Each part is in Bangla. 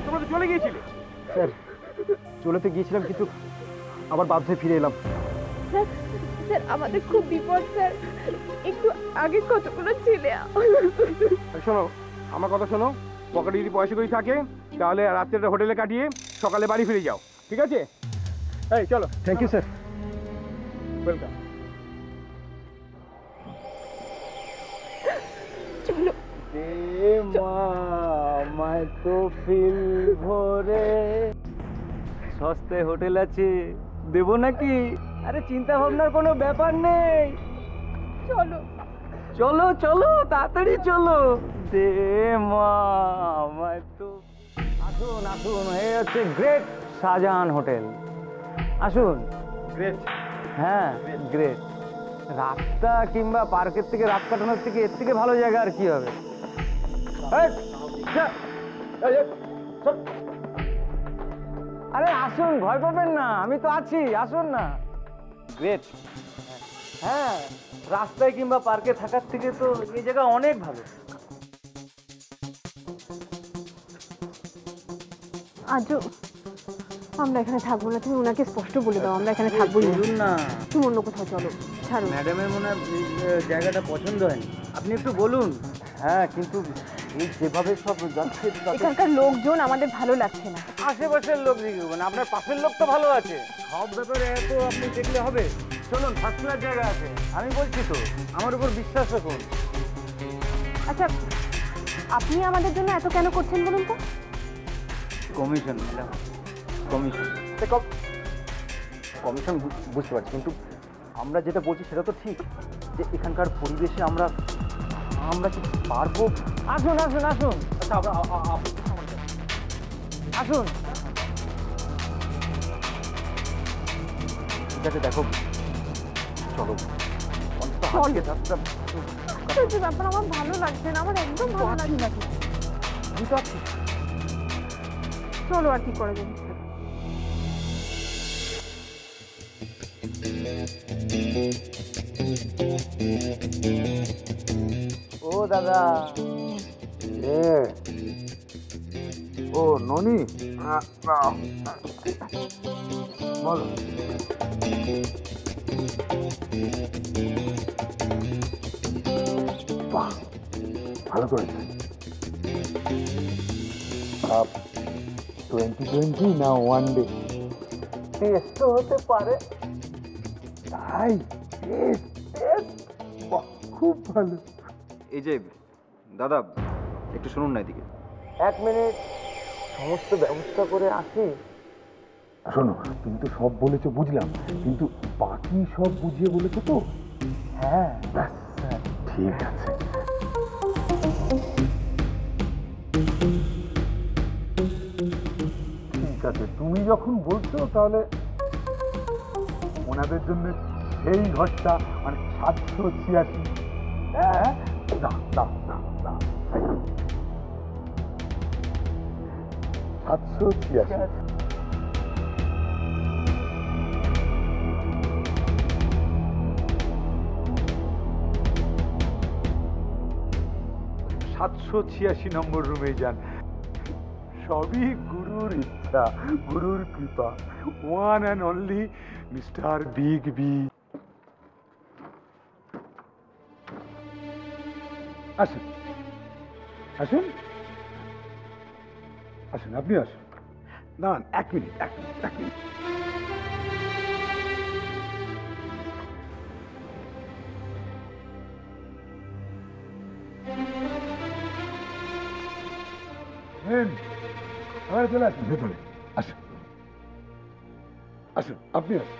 তোমরা তো চলে গিয়েছিলে। স্যার চলে তো গিয়েছিলাম, কিন্তু আবার বাধ্য হয়ে ফিরে এলাম। স্যার আমাদের খুব বিপদ স্যার, একটু আগে কতগুলো ছেলে। শোনো আমার কথা শোনো, পকেটে যদি পয়সা করি থাকে তাহলে রাত্রেটা হোটেলে কাটিয়ে সকালে বাড়ি ফিরে যাও, ঠিক আছে? এই চলো। Thank you sir. ওয়েলকাম। চলো। আমায় তো ফিল ভরে সস্তায় হোটেল আছে, দেবো নাকি? আরে চিন্তা ভাবনার কোনো ব্যাপার নেই। চলো চলো চলো তাড়াতাড়ি চলো। দে মা আমায় তো। আসুন আসুন, এই হচ্ছে গ্রেট শাহজাহান হোটেল। আসুন। গ্রেট? হ্যাঁ গ্রেট। রাতটা কিংবা পার্কের থেকে রাত কাটানোর থেকে এর থেকে ভালো জায়গা আর কি হবে? আরে আসুন, ভয় পাবেন না, আমি তো আছি, আসুন না। গ্রেট। হ্যাঁ, রাস্তায় কিংবা পার্কে থাকার থেকে তো এই জায়গা অনেক ভালো। আজও আমরা এখানে থাকবো না, তুমি ওনাকে স্পষ্ট বলে দাও আমরা এখানে থাকবো না। তুমি অন্য কোথাও চলো, ছাড়ো। ম্যাডামের মনে হয় জায়গাটা পছন্দ হয়নি, আপনি একটু বলুন। হ্যাঁ কিন্তু এই যেভাবে সব যাচ্ছে, এখানকার লোকজন আমাদের ভালো লাগছে না। আশেপাশের লোক দেখবেন, আপনার পাশের লোক তো ভালো আছে। সব ব্যাপারে এত আপনি দেখলে হবে? চলুন, ফার্স্ট ক্লাস জায়গা আছে, আমি বলছি তো, আমার উপর বিশ্বাস রাখুন। আচ্ছা আপনি আমাদের জন্য এত কেন করছেন বলুন তো? Commission madam, commission. কমিশন বুঝতে পারছি, কিন্তু আমরা যেটা বলছি সেটা তো ঠিক, যে এখানকার পরিবেশে আমরা কি পারবো? আসুন আসুন আসুন। আচ্ছা আসুন। ঠিক আছে, দেখো চলো ব্যাপার আমার ভালো লাগছে না, আমার একদম ভালো লাগছে না। আমি তো আছি। চলো আর কি করা যাবে। ও দাদা। ও ননি, বলো। বাহ, ভালো করেছে। 2020 না ওয়ান ডে টেস্ট হতে পারে। তাই? বাহ, খুব ভালো। এই যে দাদা, একটু শুনুন না এদিকে। 1 মিনিট, সমস্ত ব্যবস্থা করে আসি। শোনো, তুমি তো সব বলেছো বুঝলাম, কিন্তু বাকি সব বুঝিয়ে বলেছো তো? হ্যাঁ ঠিক আছে। ঠিক আছে, তুমি যখন বলছো তাহলে ওনাদের জন্য সেই ঘরটা, মানে 786। হ্যাঁ, দাও দাও দাও দাও, 786। নম্বর রুমে যান। সবই গুরুর ইচ্ছা, গুরুর কৃপা। One and only mister Big B. আসুন আসুন আসুন, আপনি আসুন। না 1 মিনিট, 1 মিনিট, 1 মিনিট। চলে আসুন ভেতরে, আসুন আসুন, আপনি আসুন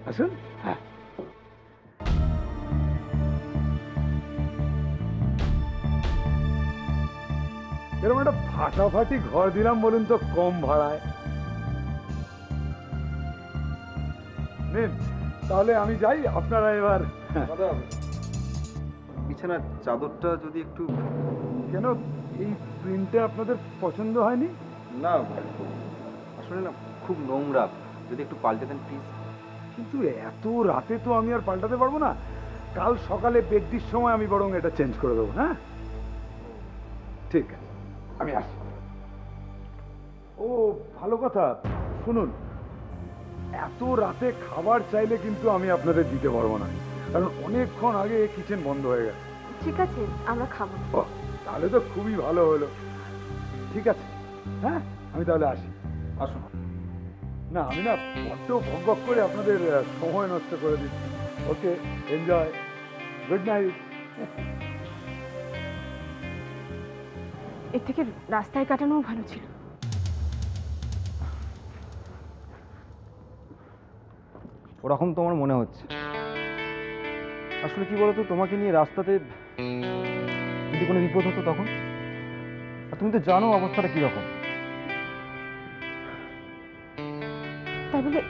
আসুন। হ্যাঁ, এরকম একটা ফাটাফাটি ঘর দিলাম বলুন তো, কম ভাড়ায়। নিন, তাহলে আমি যাই, আপনারা এবার। দাদা, বিছানার চাদরটা যদি একটু... কেন, এই প্রিন্টটা আপনাদের পছন্দ হয়নি? না, আসলে না খুব নোংরা, যদি একটু পাল্টে দেন প্লিজ। কিন্তু এত রাতে তো আমি আর পাল্টাতে পারবো না। কাল সকালে বেডটির সময় আমি বরং এটা চেঞ্জ করে দেবো। হ্যাঁ, ঠিক আছে, আমি আসি। ও ভালো কথা, শুনুন, এত রাতে খাবার চাইলে কিন্তু আমি আপনাদের দিতে পারবো না, কারণ অনেকক্ষণ আগে কিচেন বন্ধ হয়ে গেছে। ঠিক আছে, আমরা খাবো। ও, তাহলে তো খুবই ভালো হলো। ঠিক আছে, হ্যাঁ, আমি তাহলে আসি। আসুন। না, আমি না বড্ড ভক করে আপনাদের সময় নষ্ট করে দিচ্ছি। ওকে, এনজয়, গুড নাইট। এর থেকে রাস্তায় কাটানোও ভালো ছিল। ওরকম তোমার মনে হচ্ছে। আসলে কি বলতো, তোমাকে নিয়ে রাস্তাতে যদি কোনো বিপদ হতো তখন, আর তুমি তো জানো অবস্থাটা কিরকম। তাই বলে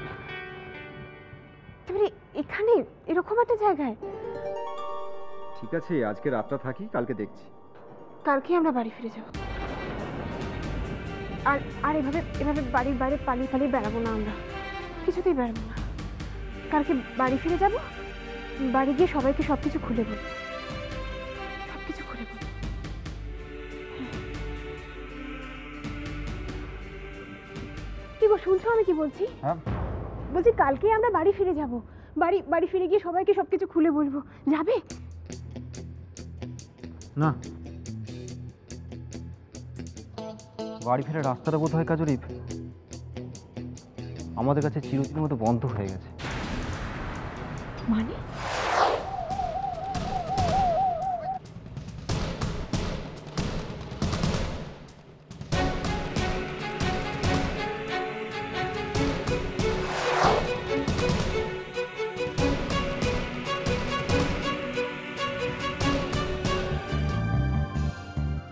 এখানে এরকম একটা জায়গায়? ঠিক আছে, আজকে রাতটা থাকি, কালকে দেখছি। কালকে আমরা বাড়ি ফিরে যাব। আর আর এভাবে এভাবে বাড়ির বাইরে পালিয়ে পালিয়ে বেড়াবো না, আমরা কিছুতেই বেড়াবো না। কালকে বাড়ি ফিরে যাব, বাড়ি গিয়ে সবাইকে সবকিছু খুলে বলবো, সবকিছু খুলে বলবো। কি গো, শুনছো আমি কি বলছি? হ্যাঁ, বলছি কালকে আমরা বাড়ি ফিরে যাব, বাড়ি ফিরে গিয়ে সবাইকে সবকিছু খুলে বলবো। যাবে? না, বাড়ি ফেরার রাস্তাটা বোধ হয় কাজরি আমাদের কাছে চিরদিনের মতো বন্ধ হয়ে গেছে। মানে?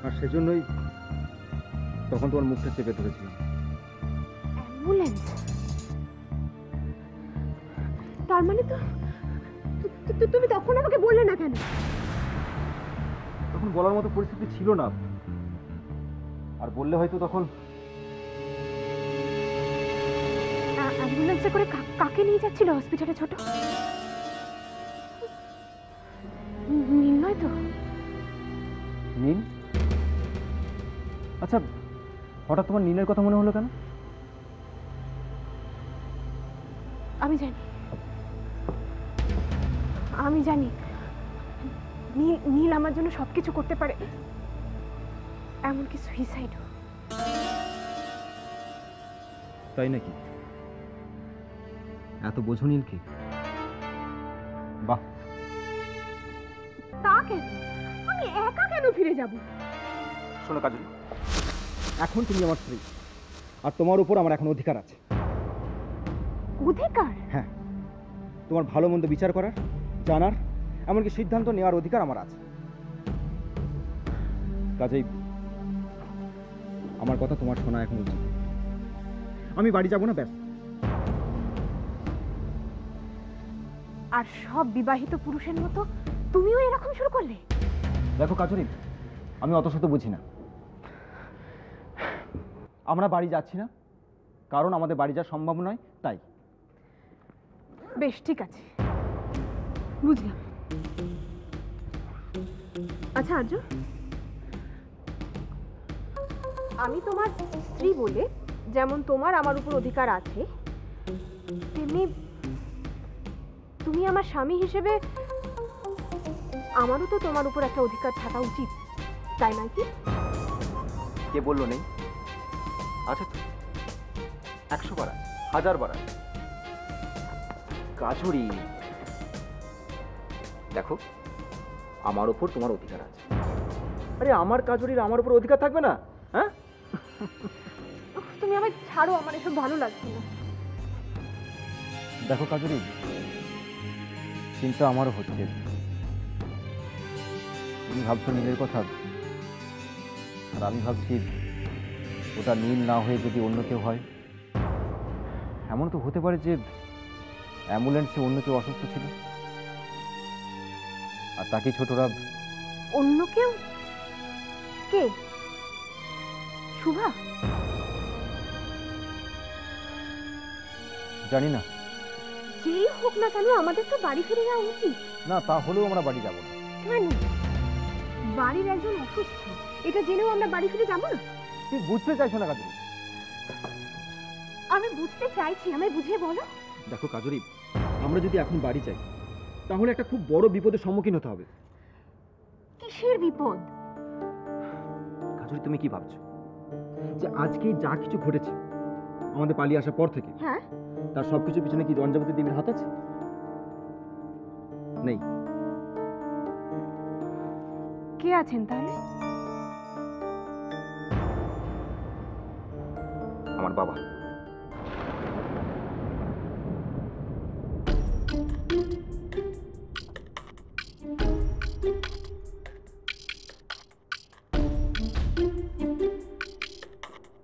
আর সেজন্যই তখন তোমার মুখটা চেপে ধরেছিলাম। অ্যাম্বুলেন্স? তার মানে তো তুমি তখন আমাকে বললে না কেন? তখন বলার মতো পরিস্থিতি ছিল না, আর বললে হয়তো তখন... অ্যাম্বুলেন্সে করে কাকে নিয়ে যাচ্ছিল হসপিটালে ছোট? নীল নয় তো? নীল? আচ্ছা, হঠাৎ তোমার নীলের কথা মনে হলো কেন? আমি জানি নীল আমার জন্য সবকিছু করতে পারে, এমনকি সুইসাইডও। তাই নাকি? এত বোঝো নীলকে? বাহ। তা কেন? আমি একা কেন ফিরে যাব? শোনো কাজল, এখন তুমি আমার স্ত্রী, আর তোমার উপর আমার এখন অধিকার আছে। অধিকার? হ্যাঁ, তোমার ভালো মন্দ বিচার করার, জানার, এমনকি সিদ্ধান্ত নেওয়ার অধিকার আমার আছে। কাজেই আমার কথা তোমার শোনা এখন উচিত। আমি বাড়ি যাব না, ব্যাস। আর সব বিবাহিত পুরুষের মতো তুমিও এরকম শুরু করলে? দেখো কাজরি, আমি অত শত বুঝি না। আমরা বাড়ি যাচ্ছি না কারণ আমাদের বাড়ি যাওয়া সম্ভব নয়, তাই। বেশ, ঠিক আছে, বুঝলাম। আচ্ছা আর্য, আমি তোমার স্ত্রী বলে যেমন তোমার আমার উপর অধিকার আছে, তেমনি তুমি আমার স্বামী হিসেবে আমারও তো তোমার উপর একটা অধিকার থাকা উচিত, তাই নয় কি? কে বললো নেই? আচ্ছা, 100 বার আছে, 1000 বার আছে। কাজরি, দেখো, আমার ওপর তোমার অধিকার আছে। আরে আমার কাজরির আমার উপর অধিকার থাকবে না? হ্যাঁ, তুমি আমায় ছাড়ো, আমার এসব ভালো লাগছে না। দেখো কাজরি, চিন্তা আমারও হচ্ছে। তুমি ভাবছো নীলের কথা, আর আমি ভাবছি ওটা নীল না হয়ে যদি অন্য কেউ হয়। এমন তো হতে পারে যে অ্যাম্বুলেন্সে অন্য কেউ অসুস্থ ছিল, আর তাকে ছোটরা অন্য কেউ? কে? শুভা? জানি না। যেই হোক না কেন আমাদের তো বাড়ি ফিরে যাওয়া উচিত। না, তা হলেও আমরা বাড়ি যাব না। কেন? বাড়ির একজন অসুস্থ, এটা জেনেও আমরা বাড়ি ফিরে যাবো না? তুই বুঝতে চাইছো না কাজরি। আমি বুঝতে চাইছি, আমায় বুঝিয়ে বলো। দেখো কাজরি, আমরা যদি এখন বাড়ি যাই তাহলে একটা খুব বড় বিপদের সম্মুখীন হতে হবে। কিসের বিপদ? কাজরি, তুমি কি ভাবছো যে আজকেই যা কিছু ঘটেছে আমাদের পালিয়ে আসার পর থেকে, হ্যাঁ, তার সবকিছু পিছনে কি রঞ্জাবতী দেবীর হাত আছে? নেই। কে আছেন তাহলে? আমার বাবা।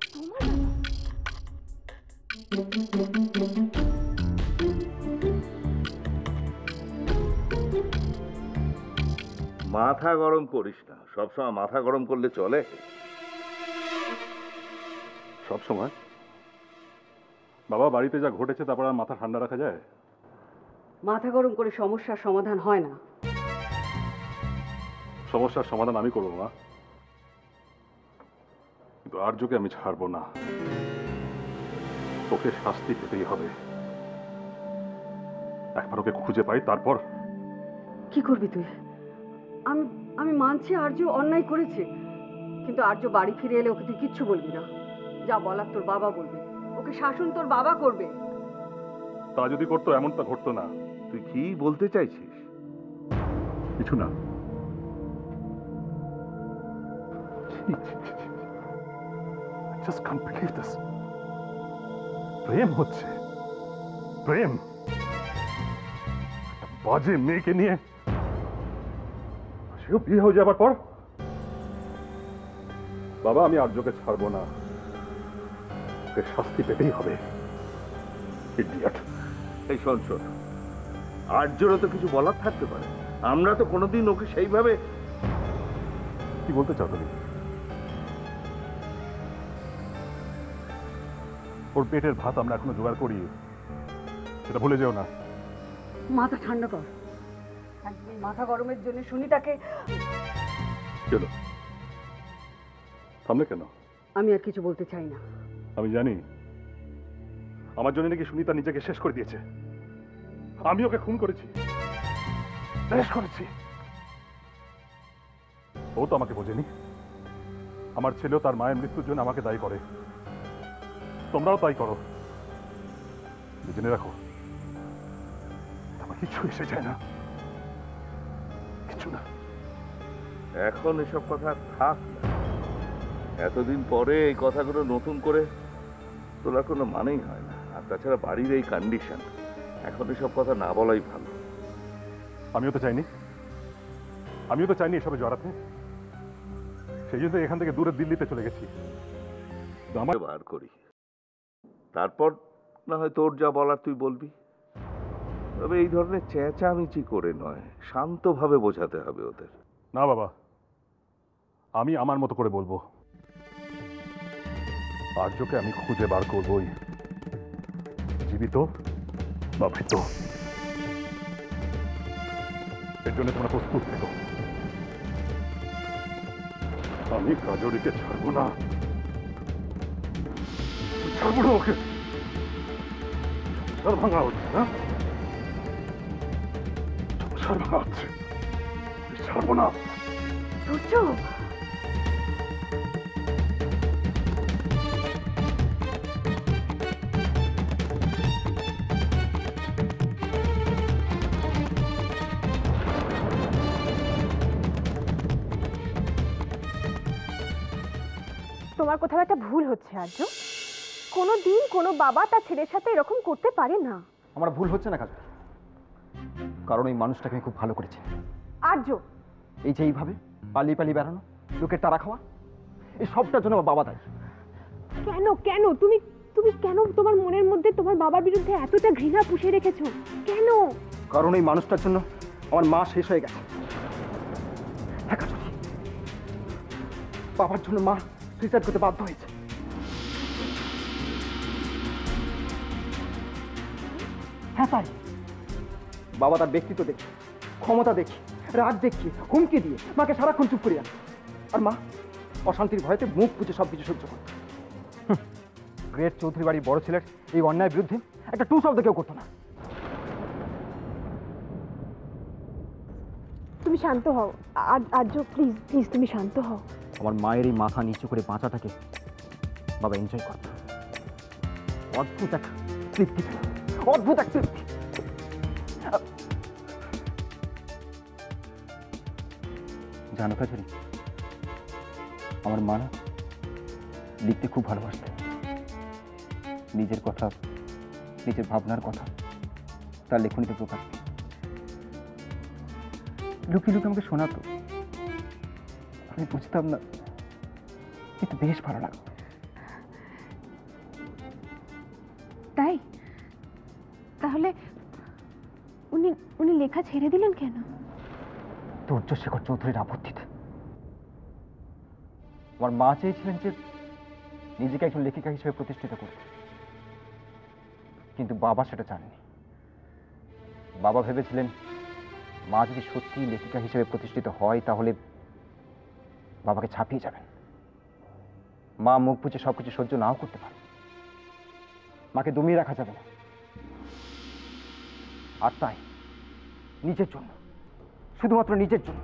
তোমার বাবা? মাথা গরম করিস না, সবসময় মাথা গরম করলে চলে? সব সময়? বাবা, বাড়িতে যা ঘটেছে তারপর আর মাথা ঠান্ডা রাখা যায়? মাথা গরম করে সমস্যার সমাধান হয় না। সমস্যার সমাধান আমি করবো না, কিন্তু আর্যকে আমি ছাড়বো না। ওকে শাস্তি পেতেই হবে। একবার ওকে খুঁজে পাই, তারপর। কি করবি তুই? আমি আমি মানছি আর্য অন্যায় করেছে, কিন্তু আর্য বাড়ি ফিরে এলে ওকে তুই কিচ্ছু বলবি না। যা বলার তোর বাবা বলবে, ওকে শাসন তোর বাবা করবে। তা যদি করতো এমনটা ঘটতো না। তুই কি বলতে চাইছিস? কিছু না। Just can't believe this. প্রেম হচ্ছে, প্রেম একটা বাজে মেয়েকে নিয়ে, সেও বিয়ে হয়ে যাবার পর। বাবা, আমি আর্যকে ছাড়বো না, ওকে শাস্তি পেতেই হবে। ইডিয়ট। এই শোন শোন, আর্যরও তো কিছু বলার থাকতে পারে। আমরা তো কোনোদিন ওকে সেইভাবে। কি বলতে চাও তুমি? ওর পেটের ভাত আমরা এখনো জোগাড় করি, সেটা ভুলে যেও না। মাথা ঠান্ডা কর। একদিন এই মাথা গরমের জন্য সুনিতাকে। কেন থামলে কেন? আমি আর কিছু বলতে চাই না। আমি জানি আমার জন্য নাকি সুনিতা নিজেকে শেষ করে দিয়েছে। আমি ওকে খুন করেছি, শেষ করেছি। ও তো আমাকে বোঝেনি। আমার ছেলেও তার মায়ের মৃত্যুর জন্য আমাকে দায়ী করে। তোমরাও তাই করো। জেনে রাখো, আমার কিছু এসে যায় না, কিছু না। এখন এসব কথা থাক না। এতদিন পরে এই কথাগুলো নতুন করে তোলার কোনো মানেই হয় না। আর তাছাড়া বাড়ির এই কন্ডিশন, এখন এসব কথা না বলাই ভালো। আমিও তো চাইনি, এসবে জড়াতে। সেই জন্য এখান থেকে দূরে দিল্লিতে চলে গেছি। তো আমার বার করি, তারপর না হয় তোর যা বলার তুই বলবি। তবে এই ধরনের চেঁচামেচি করে নয়, শান্তভাবে বোঝাতে হবে ওদের। না বাবা, আমি আমার মতো করে বলবো। আর্যকে আমি খুঁজে বার করবই, জীবিত বা মৃত। এর জন্য তোমরা প্রস্তুত থেকো। আমি কাজরিকে ছাড়বো না, ছাড়বো না ওকে। সংসার ভাঙা হচ্ছে না, সংসার ভাঙা হচ্ছে, ছাড়বো না। সূর্য, তোমার কোথাও একটা ভুল হচ্ছে আর্য। কোনো দিন কোনো বাবা তার ছেলের সাথে এরকম করতে পারে না। আমার ভুল হচ্ছে না কাজরি, কারণ এই মানুষটাকে আমি খুব ভালো করেছি। আর্য, এই যে এইভাবে পালিয়ে পালিয়ে বেড়ানো, লোকের তারা খাওয়া, এই সবটার জন্য আমার বাবা দায়ী। কেন কেন তুমি তুমি কেন তোমার মনের মধ্যে তোমার বাবার বিরুদ্ধে এতটা ঘৃণা পুষে রেখেছো? কেন? কারণ এই মানুষটার জন্য আমার মা শেষ হয়ে গেছে। হ্যাঁ কাজলি, বাবার জন্য মা সুইসাইড করতে বাধ্য হয়েছে। হ্যাঁ তাই, বাবা তার ব্যক্তিত্ব দেখে, ক্ষমতা দেখে, রাগ দেখে, হুমকি দিয়ে মাকে সারাক্ষণ চুপ করিয়ে আনতো। আর মা অশান্তির ভয়তে মুখ বুঝে সবকিছু সহ্য করত। গ্রেট চৌধুরী বাড়ির বড় ছেলের এই অন্যায়ের বিরুদ্ধে একটা টু শব্দ কেউ করতো না। তুমি শান্ত হও আর্য, প্লিজ প্লিজ তুমি শান্ত হও। আমার মায়ের এই মাথা নিচু করে বাঁচাটাকে বাবা এনজয় করত। অদ্ভুত এক তৃপ্তি, অদ্ভুত এক তৃপ্তি। জানো কাজরি, আমার মা না লিখতে খুব ভালোবাসতেন। নিজের কথা, নিজের ভাবনার কথা তার লেখনীতে প্রকাশ পেত। লুকিয়ে লুকিয়ে আমাকে শোনাতো, আমি বুঝতাম না, কিন্তু বেশ ভালো লাগতো। তাই? তাহলে উনি উনি লেখা ছেড়ে দিলেন কেন? দুর্যশেখর চৌধুরীর আপত্তিতে। আমার মা চেয়েছিলেন যে নিজেকে একজন লেখিকা হিসেবে প্রতিষ্ঠিত করতে, কিন্তু বাবা সেটা চাননি। বাবা ভেবেছিলেন মা যদি সত্যি লেখিকা হিসেবে প্রতিষ্ঠিত হয় তাহলে বাবাকে ছাপিয়ে যাবেন। মা মুখ বুঝে সবকিছু সহ্য নাও করতে পারে, মাকে দমিয়ে রাখা যাবে না। আর তাই নিজের জন্য, শুধুমাত্র নিজের জন্য